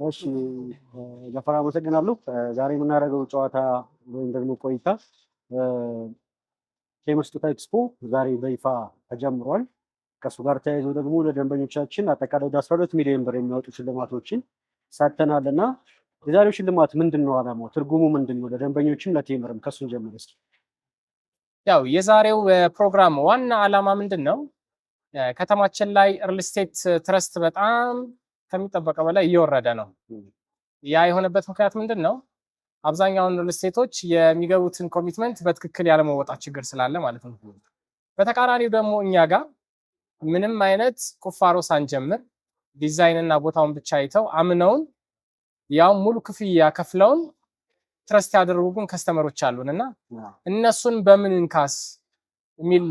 እሺ ጃፈር አመሰግናለሁ። ዛሬ የምናደርገው ጨዋታ ወይም ደግሞ ቆይታ ቴምር ስጦታ ኤክስፖ ዛሬ በይፋ ተጀምሯል። ከእሱ ጋር ተያይዞ ደግሞ ለደንበኞቻችን አጠቃላይ ወደ 12 ሚሊዮን ብር የሚያወጡ ሽልማቶችን ሰጥተናል እና የዛሬው ሽልማት ምንድን ነው? ዓላማው ትርጉሙ ምንድን ነው? ለደንበኞችም ለቴምርም ከሱን ጀምር እስኪ። ያው የዛሬው ፕሮግራም ዋና ዓላማ ምንድን ነው? ከተማችን ላይ ሪል ስቴት ትረስት በጣም ከሚጠበቀው በላይ እየወረደ ነው። ያ የሆነበት ምክንያት ምንድን ነው? አብዛኛውን ሪል ስቴቶች የሚገቡትን ኮሚትመንት በትክክል ያለመወጣት ችግር ስላለ ማለት ነው። በተቃራኒው ደግሞ እኛ ጋር ምንም አይነት ቁፋሮ ሳንጀምር ዲዛይን እና ቦታውን ብቻ አይተው አምነውን ያው ሙሉ ክፍያ ከፍለውን ትረስት ያደረጉን ከስተመሮች አሉን እና እነሱን በምን እንካስ የሚል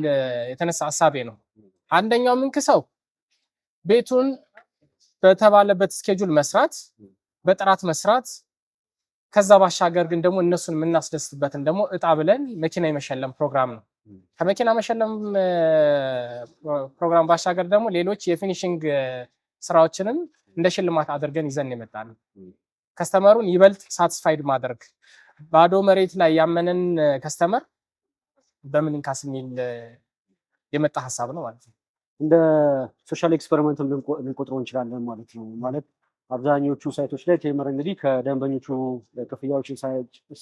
የተነሳ ሐሳቤ ነው። አንደኛው ምንክሰው ቤቱን በተባለበት ስኬጁል መስራት፣ በጥራት መስራት፣ ከዛ ባሻገር ግን ደግሞ እነሱን የምናስደስትበትን ደግሞ እጣ ብለን መኪና የመሸለም ፕሮግራም ነው። ከመኪና መሸለም ፕሮግራም ባሻገር ደግሞ ሌሎች የፊኒሺንግ ስራዎችንም እንደ ሽልማት አድርገን ይዘን የመጣን ከስተመሩን ይበልጥ ሳቲስፋይድ ማድረግ፣ ባዶ መሬት ላይ ያመነን ከስተመር በምን እንካስ የሚል የመጣ ሀሳብ ነው ማለት ነው። እንደ ሶሻል ኤክስፐሪመንት ልንቆጥረው እንችላለን ማለት ነው። ማለት አብዛኞቹ ሳይቶች ላይ ቴምር እንግዲህ ከደንበኞቹ ክፍያዎችን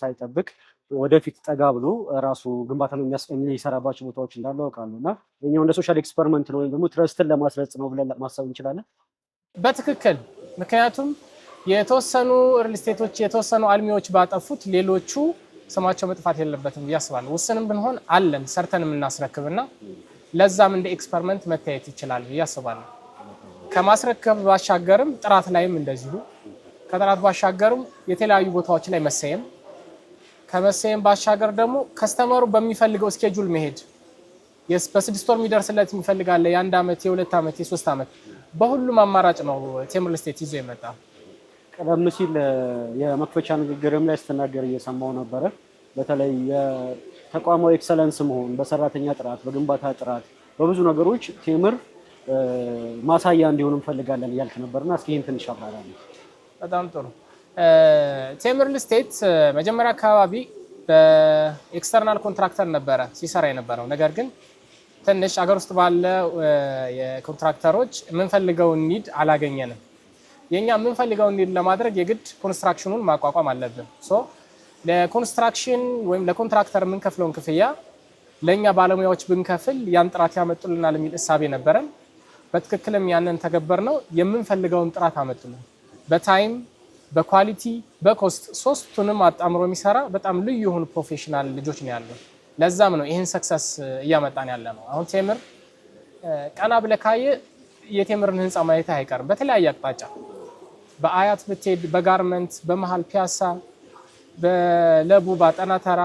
ሳይጠብቅ ወደፊት ጠጋ ብሎ ራሱ ግንባታ የሚሰራባቸው ቦታዎች እንዳሉ አውቃለሁ እና እኛው እንደ ሶሻል ኤክስፐሪመንት ነው ወይም ደግሞ ትረስትን ለማስረጽ ነው ብለን ማሰብ እንችላለን። በትክክል ምክንያቱም የተወሰኑ ሪል ስቴቶች የተወሰኑ አልሚዎች ባጠፉት ሌሎቹ ስማቸው መጥፋት የለበትም ብዬ አስባለሁ። ውስንም ብንሆን አለን ሰርተን የምናስረክብና ለዛም እንደ ኤክስፐሪመንት መታየት ይችላል ብዬ አስባለሁ። ከማስረከብ ባሻገርም ጥራት ላይም እንደዚሁ ከጥራት ባሻገርም የተለያዩ ቦታዎች ላይ መሰየም ከመሰየም ባሻገር ደግሞ ከስተመሩ በሚፈልገው ስኬጁል መሄድ በ6 ወር የሚደርስለት የሚፈልጋለ የ1 ዓመት የ2 ዓመት የ3 ዓመት በሁሉም አማራጭ ነው ቴምር ስቴት ይዞ የመጣ። ቀደም ሲል የመክፈቻ ንግግርም ላይ ስትናገር እየሰማው ነበረ። በተለይ የተቋማዊ ኤክሰለንስ መሆን በሰራተኛ ጥራት፣ በግንባታ ጥራት፣ በብዙ ነገሮች ቴምር ማሳያ እንዲሆን እንፈልጋለን እያልክ ነበርና እስኪ ይህን ትንሽ አብራራለሁ። በጣም ጥሩ። ቴምር ስቴት መጀመሪያ አካባቢ በኤክስተርናል ኮንትራክተር ነበረ ሲሰራ የነበረው። ነገር ግን ትንሽ አገር ውስጥ ባለ የኮንትራክተሮች የምንፈልገውን ኒድ አላገኘንም። የኛ የምንፈልገውን ኒድ ለማድረግ የግድ ኮንስትራክሽኑን ማቋቋም አለብን። ለኮንስትራክሽን ወይም ለኮንትራክተር የምንከፍለውን ክፍያ ለኛ ባለሙያዎች ብንከፍል ያን ጥራት ያመጡልናል የሚል እሳቤ ነበረን። በትክክልም ያንን ተገበር ነው። የምንፈልገውን ጥራት አመጡልን። በታይም፣ በኳሊቲ፣ በኮስት ሶስቱንም አጣምሮ የሚሰራ በጣም ልዩ የሆኑ ፕሮፌሽናል ልጆች ነው ያለው። ለዛም ነው ይህን ሰክሰስ እያመጣን ያለ ነው። አሁን ቴምር ቀና ብለህ ካየህ የቴምርን ህንፃ ማየት አይቀርም። በተለያየ አቅጣጫ በአያት ብትሄድ፣ በጋርመንት፣ በመሃል ፒያሳ፣ በለቡ፣ ባጠና ተራ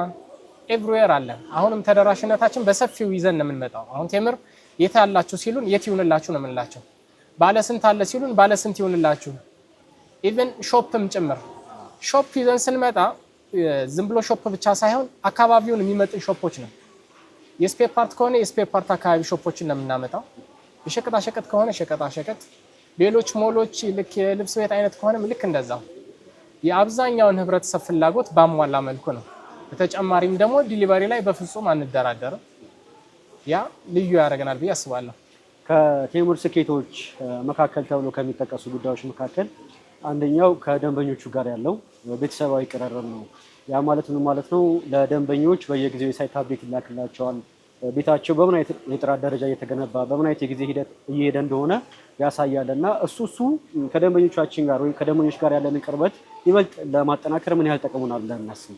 ኤቭሪዌር አለ። አሁንም ተደራሽነታችን በሰፊው ይዘን ነው የምንመጣው። አሁን ቴምር የት ያላችሁ ሲሉን የት ይሁንላችሁ ነው የምንላቸው። ባለ ስንት አለ ሲሉን ባለ ስንት ይሁንላችሁ። ኢቭን ሾፕም ጭምር ሾፕ ይዘን ስንመጣ ዝም ብሎ ሾፕ ብቻ ሳይሆን አካባቢውን የሚመጥን ሾፖች ነው። የስፔር ፓርት ከሆነ የስፔር ፓርት አካባቢ ሾፖችን ነው የምናመጣው። የሸቀጣ ሸቀጥ ከሆነ ሸቀጣ ሸቀጥ፣ ሌሎች ሞሎች ልክ የልብስ ቤት አይነት ከሆነም ልክ እንደዛው የአብዛኛውን ህብረተሰብ ፍላጎት ባሟላ መልኩ ነው። በተጨማሪም ደግሞ ዲሊቨሪ ላይ በፍጹም አንደራደርም። ያ ልዩ ያደርገናል ብዬ አስባለሁ። ከቴምር ስኬቶች መካከል ተብሎ ከሚጠቀሱ ጉዳዮች መካከል አንደኛው ከደንበኞቹ ጋር ያለው ቤተሰባዊ ቅርርብ ነው። ያ ማለት ምን ማለት ነው? ለደንበኞች በየጊዜው የሳይት አፕዴት ይላክላቸዋል። ቤታቸው በምን አይነት የጥራት ደረጃ እየተገነባ በምን አይነት የጊዜ ሂደት እየሄደ እንደሆነ ያሳያል እና እሱ ከደንበኞቻችን ጋር ወይም ከደንበኞች ጋር ያለን ቅርበት ይበልጥ ለማጠናከር ምን ያህል ጠቅሞናል ብለን እናስብ?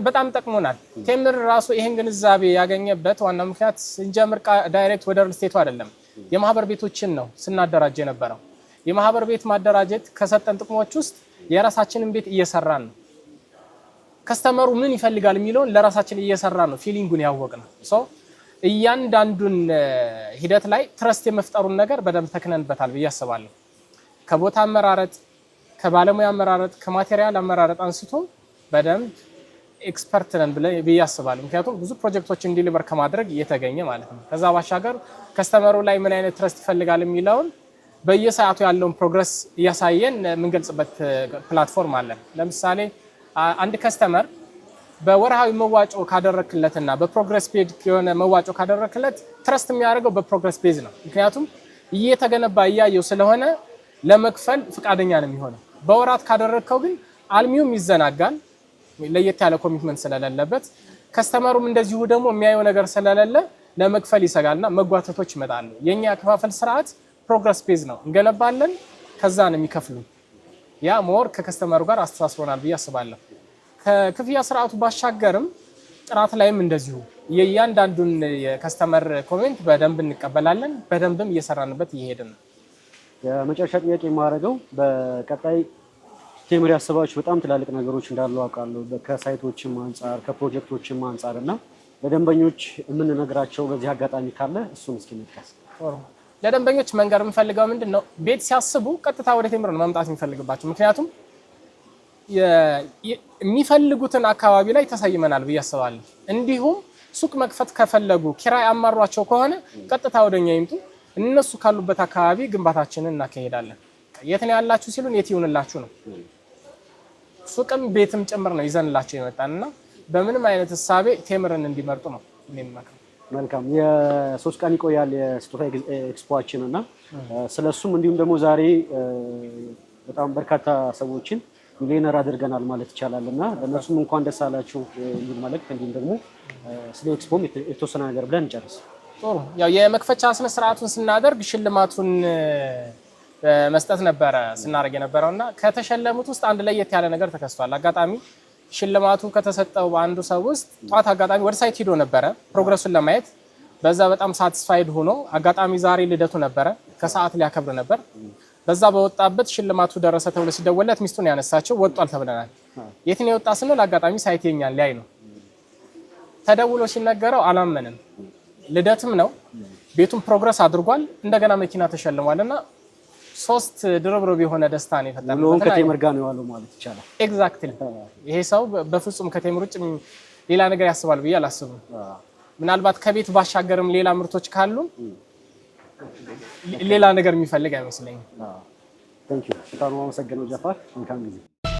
በጣም ጠቅሞናል። ቴምር ራሱ ይሄን ግንዛቤ ያገኘበት ዋና ምክንያት ስንጀምር ዳይሬክት ወደ ሪል ስቴቱ አይደለም፣ የማህበር ቤቶችን ነው ስናደራጅ የነበረው። የማህበር ቤት ማደራጀት ከሰጠን ጥቅሞች ውስጥ የራሳችንን ቤት እየሰራን ነው። ከስተመሩ ምን ይፈልጋል የሚለውን ለራሳችን እየሰራን ነው ፊሊንጉን ያወቅነው። እያንዳንዱን ሂደት ላይ ትረስት የመፍጠሩን ነገር በደንብ ተክነንበታል ብዬ አስባለሁ። ከቦታ አመራረጥ፣ ከባለሙያ አመራረጥ፣ ከማቴሪያል አመራረጥ አንስቶ በደንብ ኤክስፐርት ነን ብዬ አስባለሁ። ምክንያቱም ብዙ ፕሮጀክቶችን ዲሊቨር ከማድረግ እየተገኘ ማለት ነው። ከዛ ባሻገር ከስተመሩ ላይ ምን አይነት ትረስት ይፈልጋል የሚለውን በየሰዓቱ ያለውን ፕሮግረስ እያሳየን የምንገልጽበት ፕላትፎርም አለን። ለምሳሌ አንድ ከስተመር በወርሃዊ መዋጮ ካደረክለትና በፕሮግረስ ፔጅ የሆነ መዋጮ ካደረክለት ትረስት የሚያደርገው በፕሮግረስ ፔጅ ነው። ምክንያቱም እየተገነባ እያየው ስለሆነ ለመክፈል ፍቃደኛ ነው የሚሆነው። በወራት ካደረከው ግን አልሚውም ይዘናጋል፣ ለየት ያለ ኮሚትመንት ስለሌለበት፣ ከስተመሩም እንደዚሁ ደግሞ የሚያየው ነገር ስለሌለ ለመክፈል ይሰጋልና መጓተቶች ይመጣሉ። የኛ አከፋፈል ስርዓት ፕሮግረስ ፔጅ ነው። እንገነባለን፣ ከዛ ነው የሚከፍሉ። ያ ሞር ከከስተመሩ ጋር አስተሳስሮናል ብዬ አስባለሁ። ከክፍያ ስርዓቱ ባሻገርም ጥራት ላይም እንደዚሁ የእያንዳንዱን የከስተመር ኮሜንት በደንብ እንቀበላለን። በደንብም እየሰራንበት እየሄድን ነው። የመጨረሻ ጥያቄ የማደርገው በቀጣይ ቴምር ያሰባችሁ በጣም ትላልቅ ነገሮች እንዳሉ አውቃለሁ። ከሳይቶችም አንጻር ከፕሮጀክቶችም አንጻር እና ለደንበኞች የምንነግራቸው በዚህ አጋጣሚ ካለ እሱን እስኪ ንጥቀስ። ለደንበኞች መንገር የምፈልገው ምንድን ነው፣ ቤት ሲያስቡ ቀጥታ ወደ ቴምር ነው መምጣት የሚፈልግባቸው። ምክንያቱም የሚፈልጉትን አካባቢ ላይ ተሰይመናል ብዬ አስባለሁ። እንዲሁም ሱቅ መክፈት ከፈለጉ ኪራይ አማሯቸው ከሆነ ቀጥታ ወደኛ ይምጡ። እነሱ ካሉበት አካባቢ ግንባታችንን እናካሄዳለን። የት ነው ያላችሁ ሲሉን የት ይሁንላችሁ ነው። ሱቅም ቤትም ጭምር ነው ይዘንላቸው የመጣንና በምንም አይነት እሳቤ ቴምርን እንዲመርጡ ነው የሚመክረው። መልካም። የ3 ቀን ይቆያል የስጦታ ኤክስፖአችን እና ስለሱም እንዲሁም ደግሞ ዛሬ በጣም በርካታ ሰዎችን ሚሊዮነር አድርገናል ማለት ይቻላል እና ለእነሱም እንኳን ደስ አላችሁ የሚል መልእክት እንዲሁም ደግሞ ስለ ኤክስፖም የተወሰነ ነገር ብለን እንጨርስ። ጥሩ። ያው የመክፈቻ ስነ ስርዓቱን ስናደርግ ሽልማቱን መስጠት ነበረ ስናደርግ የነበረውና ከተሸለሙት ውስጥ አንድ ለየት ያለ ነገር ተከስቷል። አጋጣሚ ሽልማቱ ከተሰጠው አንዱ ሰው ውስጥ ጧት አጋጣሚ ወደ ሳይት ሄዶ ነበረ ፕሮግረሱን ለማየት። በዛ በጣም ሳቲስፋይድ ሆኖ አጋጣሚ ዛሬ ልደቱ ነበረ፣ ከሰዓት ሊያከብር ነበር። በዛ በወጣበት ሽልማቱ ደረሰ ተብሎ ሲደወለት ሚስቱን ያነሳቸው ወጧል ተብለናል። የት ነው የወጣ ስንል አጋጣሚ ሳይት የኛን ሊያይ ነው። ተደውሎ ሲነገረው አላመንም። ልደትም ነው፣ ቤቱን ፕሮግረስ አድርጓል፣ እንደገና መኪና ተሸልሟልና 3 ድርብርብ የሆነ ደስታ ነው የፈጠረው። ከቴምር ጋር ነው ያለው ማለት ይቻላል። ኤግዛክትሊ። ይሄ ሰው በፍጹም ከቴምር ውጭ ሌላ ነገር ያስባል ብዬ አላስብም። ምናልባት ከቤት ባሻገርም ሌላ ምርቶች ካሉ ሌላ ነገር የሚፈልግ አይመስለኝም። ታንኪዩ። በጣም አመሰግናለሁ ጃፋር። መልካም ጊዜ